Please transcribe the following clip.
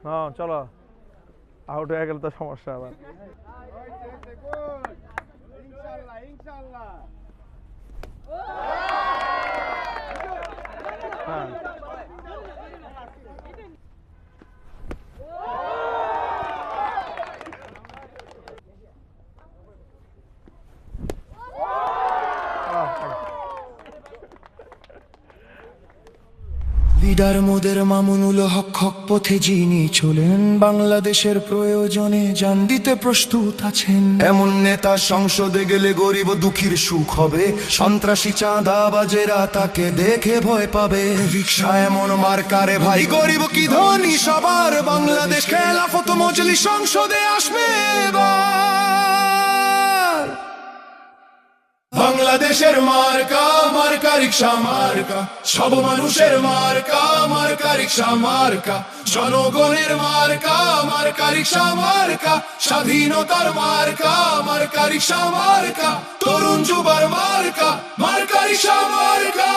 হ্যাঁ চলো, আউট হয়ে গেলে তো সমস্যা আবার। হ্যাঁ লিডার মোদের মামুনুল হক হক পথে যিনি চলেন, বাংলাদেশের প্রয়োজনে জান দিতে প্রস্তুত আছেন। এমন নেতা সংসদে গেলে গরিব দুঃখীর সুখ হবে, সন্ত্রাসী চাঁদাবাজেরা তাকে দেখে ভয় পাবে। রিকশা এমন মার্কারে ভাই, গরিব কি ধনী সবার, বাংলাদেশ খেলাফত মজলিস সংসদে আসবে এবার। বাংলাদেশের মার্কা, মার্কা রিকশা মার্কা, সব মানুষের মার্কা, মার্কা রিকশা মার্কা, জনগণের মার্কা, মার্কা রিকশা মার্কা, স্বাধীনতার মার্কা, মার্কা রিকশা মার্কা, তরুণ যুবার মার্কা, মার্কা রিকশা মার্কা।